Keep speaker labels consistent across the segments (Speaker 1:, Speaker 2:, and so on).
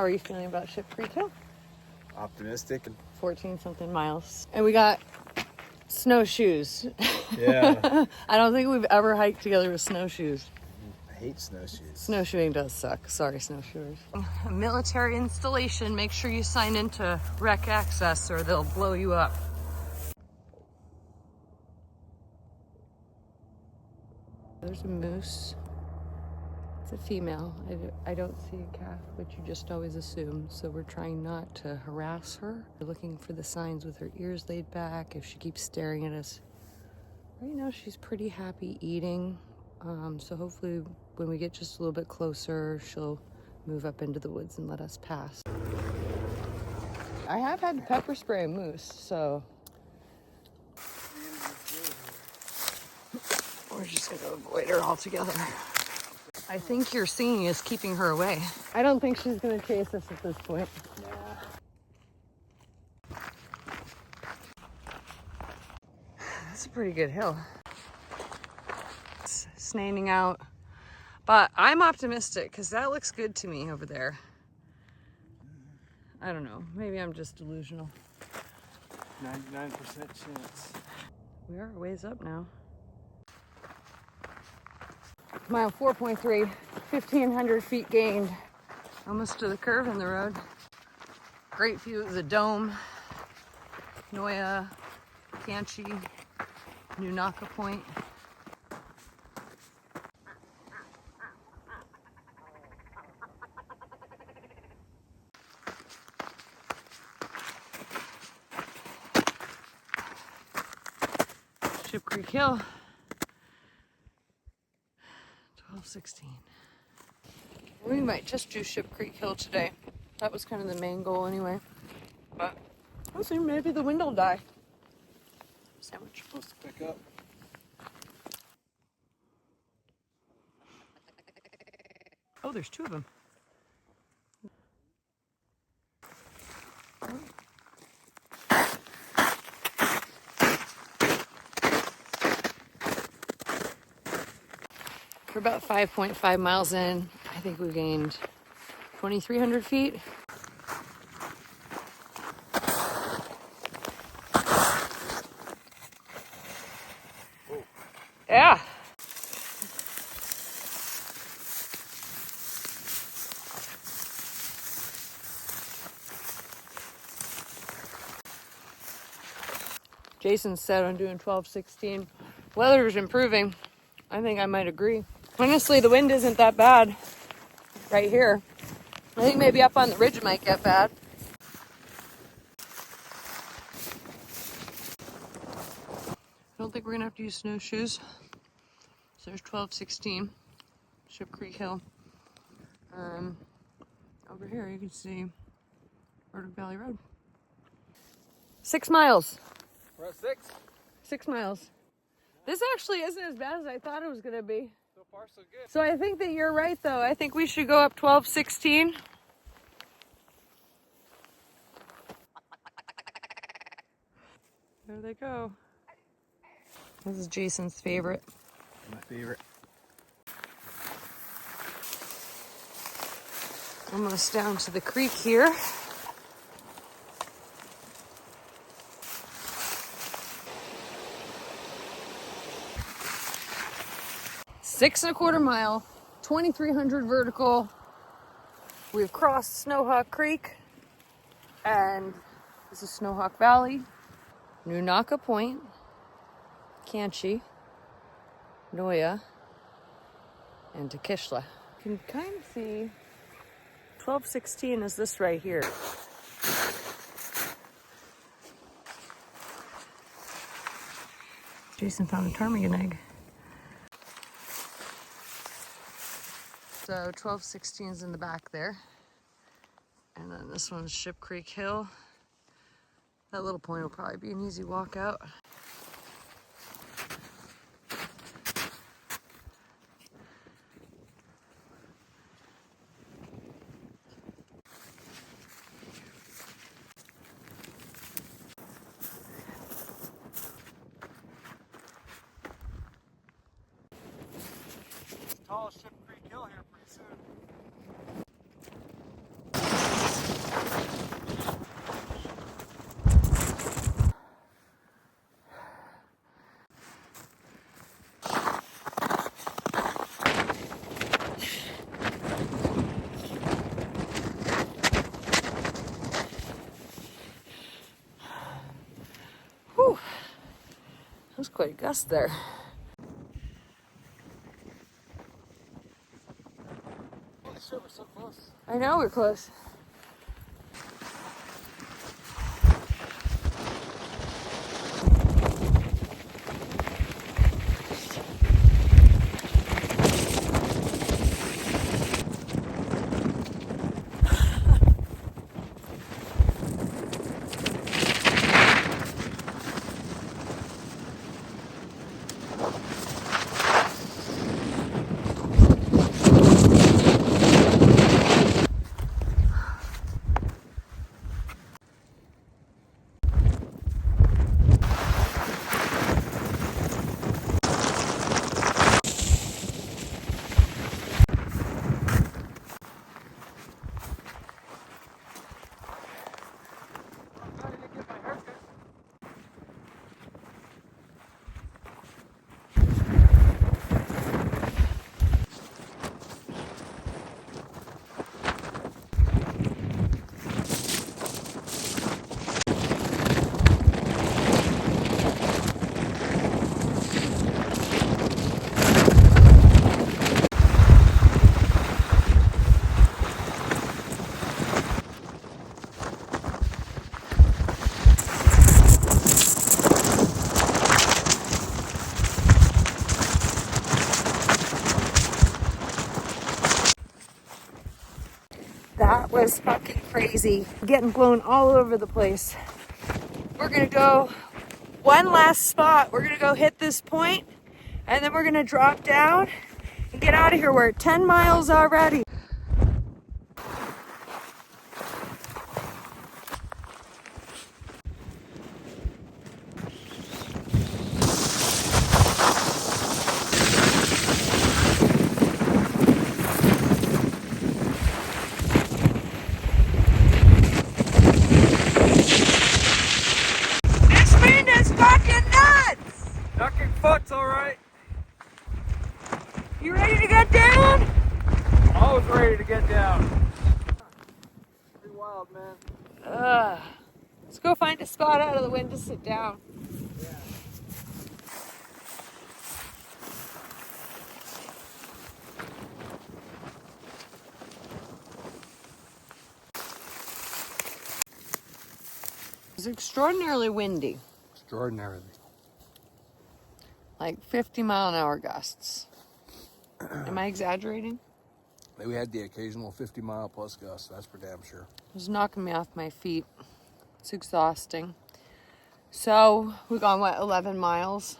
Speaker 1: How are you feeling about Ship Creek Hill?
Speaker 2: Optimistic.
Speaker 1: 14 something miles. And we got snowshoes.
Speaker 2: Yeah.
Speaker 1: I don't think we've ever hiked together with snowshoes.
Speaker 2: I hate snowshoes.
Speaker 1: Snowshoeing does suck. Sorry, snowshoers. A military installation. Make sure you sign into Rec Access or they'll blow you up. There's a moose. It's a female. I don't see a calf, but you just always assume. So we're trying not to harass her. We're looking for the signs with her ears laid back. If she keeps staring at us. Right now she's pretty happy eating. So hopefully when we get just a little bit closer, she'll move up into the woods and let us pass. I have had to pepper spray a moose, so we're just gonna avoid her altogether. I think your singing is keeping her away. I don't think she's gonna chase us at this point. Nah. That's a pretty good hill. It's snaining out. But I'm optimistic because that looks good to me over there. I don't know. Maybe I'm just delusional.
Speaker 2: 99% chance.
Speaker 1: We are a ways up now. Mile 4.3, 1,500 feet gained. Almost to the curve in the road. Great view of the dome. Noya, Canchi, Nunaka Point. Ship Creek Hill, 12:16. We might just do Ship Creek Hill today. That was kind of the main goal anyway. But we'll see, maybe the wind will die. Sandwich.
Speaker 2: Supposed to pick up.
Speaker 1: Oh, there's two of them. We're about 5.5 miles in. I think we gained 2,300 feet. Yeah. Jason said I'm doing 12:16. Weather is improving. I think I might agree. Honestly, the wind isn't that bad right here. I think maybe up on the ridge it might get bad. I don't think we're gonna have to use snowshoes. So there's 12:16, Ship Creek Hill. Over here you can see Vertic Valley Road. 6 miles.
Speaker 2: We're at 6.
Speaker 1: 6 miles. This actually isn't as bad as I thought it was gonna be.
Speaker 2: So far, so good.
Speaker 1: So I think that you're right though. I think we should go up 12:16. There they go. This is Jason's favorite.
Speaker 2: My favorite.
Speaker 1: Almost down to the creek here. Six and a quarter mile, 2,300 vertical. We've crossed Snowhawk Creek, and this is Snowhawk Valley, Nunaka Point, Canchi, Noya, and Takishla. You can kind of see 12:16 is this right here. Jason found a ptarmigan egg. So 12:16 is in the back there. And then this one's Ship Creek Hill. That little point will probably be an easy walk out.
Speaker 2: Tall Ship Creek Hill here pretty soon.
Speaker 1: quite a gust there.
Speaker 2: Holy shit, we're so close.
Speaker 1: I know we're close. That was fucking crazy. Getting blown all over the place. We're gonna go one last spot. We're gonna go hit this point, and then we're gonna drop down and get out of here. We're at 10 miles already. This wind is fucking nuts!
Speaker 2: Ducking foot's alright.
Speaker 1: You ready to get down?
Speaker 2: Always ready to get down. Pretty wild, man.
Speaker 1: Let's go find a spot out of the wind to sit down. It's extraordinarily windy,
Speaker 2: Extraordinarily.
Speaker 1: like 50-mile-an-hour gusts. Am I exaggerating?
Speaker 2: We had the occasional 50-mile-plus gust, that's for damn sure.
Speaker 1: It was knocking me off my feet. It's exhausting. So we've gone, what, 11 miles?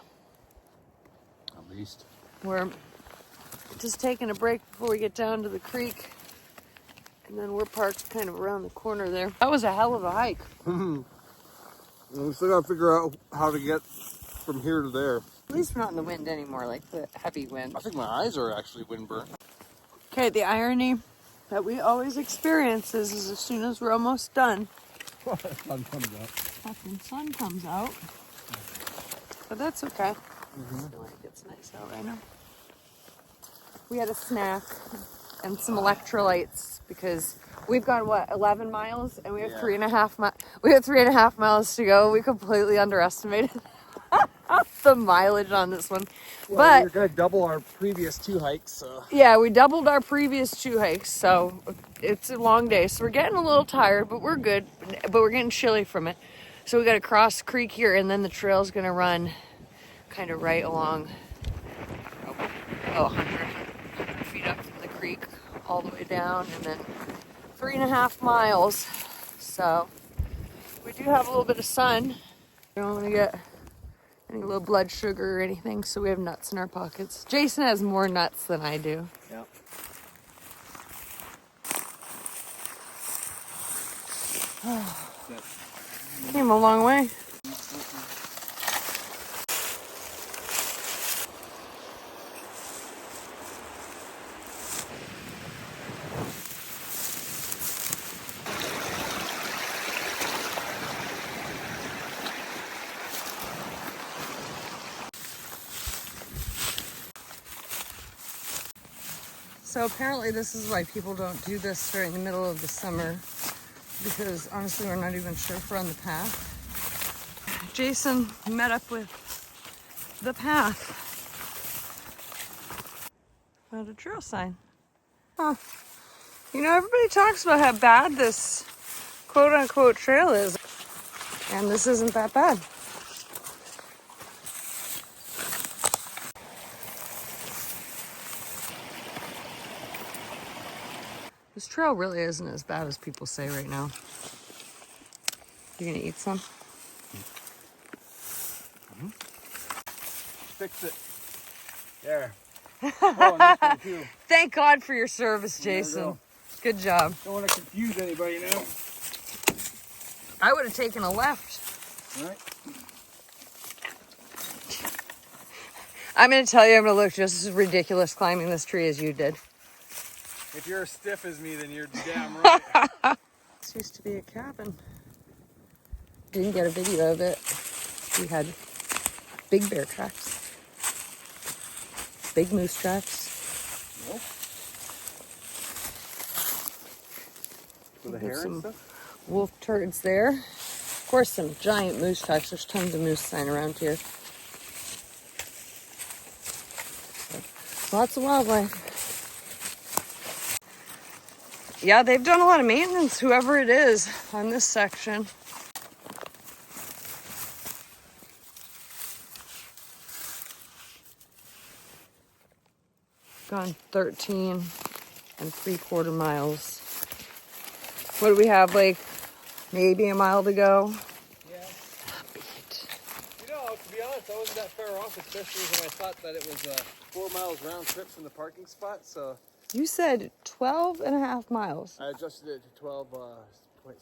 Speaker 2: At least.
Speaker 1: We're just taking a break before we get down to the creek. And then we're parked kind of around the corner there. That was a hell of a hike.
Speaker 2: We still gotta figure out how to get from here to there.
Speaker 1: At least we're not in the wind anymore, like the heavy wind.
Speaker 2: I think my eyes are actually windburnt.
Speaker 1: Okay, the irony that we always experience is as soon as we're almost done,
Speaker 2: Sun comes out.
Speaker 1: fucking sun comes out. But that's okay. I feel like it's nice out right now. We had a snack and some electrolytes because we've gone, what, 11 miles, and we have 3.5 miles to go. We completely underestimated the mileage on this one.
Speaker 2: Well,
Speaker 1: but
Speaker 2: we're gonna double our previous 2 hikes, so.
Speaker 1: yeah, we doubled our previous 2 hikes, so it's a long day. So we're getting a little tired, but we're good. But we're getting chilly from it. So we got to cross the creek here, and then the trail's gonna run kind of right along, 100 feet up from the creek, all the way down, and then 3.5 miles. So we do have a little bit of sun. We don't want to get any low blood sugar or anything, so we have nuts in our pockets. Jason has more nuts than I do.
Speaker 2: Yep.
Speaker 1: Came a long way. So apparently this is why people don't do this during the middle of the summer, because honestly we're not even sure if we're on the path. Jason met up with the path. Found a trail sign. Huh. You know, everybody talks about how bad this quote-unquote trail is. And this isn't that bad. This trail really isn't as bad as people say right now. You gonna eat some?
Speaker 2: Mm-hmm. Fix it. There. Oh, and this one too.
Speaker 1: Thank God for your service, Jason. Good job.
Speaker 2: Don't want to confuse anybody now.
Speaker 1: I would have taken a left.
Speaker 2: All right.
Speaker 1: I'm gonna tell you, I'm gonna look just as ridiculous climbing this tree as you did.
Speaker 2: If you're as stiff as me, then you're damn right.
Speaker 1: This used to be a cabin. Didn't get a video of it. We had big bear tracks, big moose tracks.
Speaker 2: Nope. For the hair and stuff?
Speaker 1: Wolf turds there. Of course, some giant moose tracks. There's tons of moose sign around here. Lots of wildlife. Yeah, they've done a lot of maintenance, whoever it is, on this section. Gone 13 3/4 miles. What do we have, like maybe a mile to go?
Speaker 2: Yeah. You know, to be honest, I wasn't that far off, especially when I thought that it was 4 miles round trip from the parking spot, so.
Speaker 1: You said 12.5 miles.
Speaker 2: I adjusted it to 12.75.
Speaker 1: He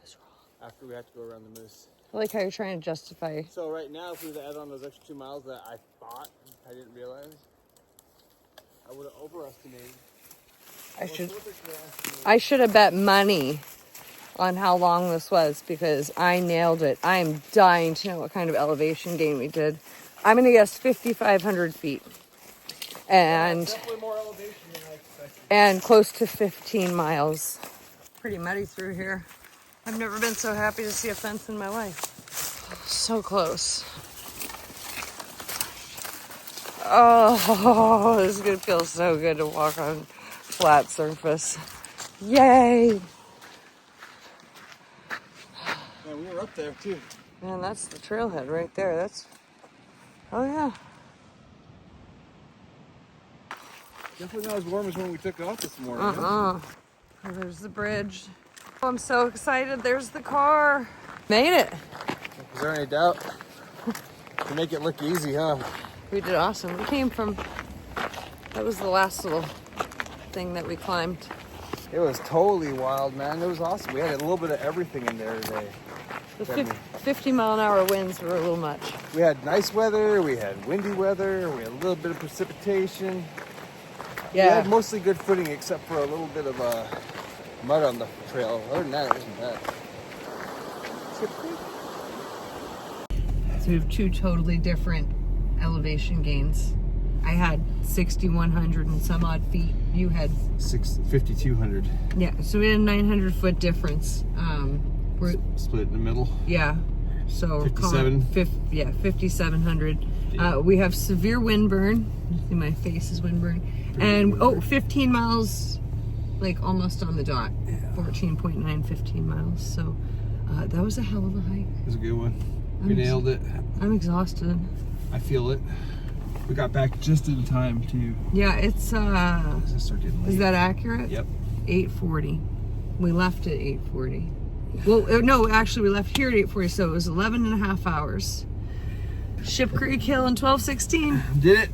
Speaker 1: was wrong.
Speaker 2: After we had to go around the moose.
Speaker 1: I like how you're trying to justify.
Speaker 2: So right now, if we were to add on those extra 2 miles that I thought, I didn't realize, I would have overestimated.
Speaker 1: I should have bet money on how long this was because I nailed it. I am dying to know what kind of elevation gain we did. I'm going to guess 5,500 feet. And
Speaker 2: definitely more elevation than I expected.
Speaker 1: And close to 15 miles. Pretty muddy through here. I've never been so happy to see a fence in my life. So close. Oh, this is going to feel so good to walk on flat surface. Yay!
Speaker 2: Yeah, we were up there too.
Speaker 1: Man, that's the trailhead right there. That's, oh yeah.
Speaker 2: Definitely not as warm as when we took off this morning.
Speaker 1: Oh, there's the bridge. Oh, I'm so excited. There's the car. Made it.
Speaker 2: Is there any doubt? To make it look easy, huh?
Speaker 1: We did awesome. We came from, that was the last little thing that we climbed.
Speaker 2: It was totally wild, man. It was awesome. We had a little bit of everything in there today.
Speaker 1: The 50-mile-an-hour winds were a little much.
Speaker 2: We had nice weather. We had windy weather. We had a little bit of precipitation.
Speaker 1: Yeah.
Speaker 2: We had mostly good footing except for a little bit of mud on the trail. Other than that, it wasn't bad.
Speaker 1: So we have two totally different elevation gains. I had 6,100 and some odd feet. You had
Speaker 2: 5,200.
Speaker 1: Yeah, so we had a 900-foot difference. We're
Speaker 2: split in the middle.
Speaker 1: Yeah, so
Speaker 2: 57.
Speaker 1: 5,700. We have severe windburn. See, my face is windburn. And 15 miles, like almost on the dot.
Speaker 2: Yeah.
Speaker 1: 14.9, 15 miles. So that was a hell of a hike.
Speaker 2: It was a good one. We nailed it.
Speaker 1: I'm exhausted.
Speaker 2: I feel it. We got back just in time too.
Speaker 1: Yeah, it's
Speaker 2: Is
Speaker 1: that accurate?
Speaker 2: Yep.
Speaker 1: 8:40. We left at 8:40. Well, no, actually we left here at 8:40, so it was 11.5 hours. Ship Creek Hill in 12:16.
Speaker 2: Did it.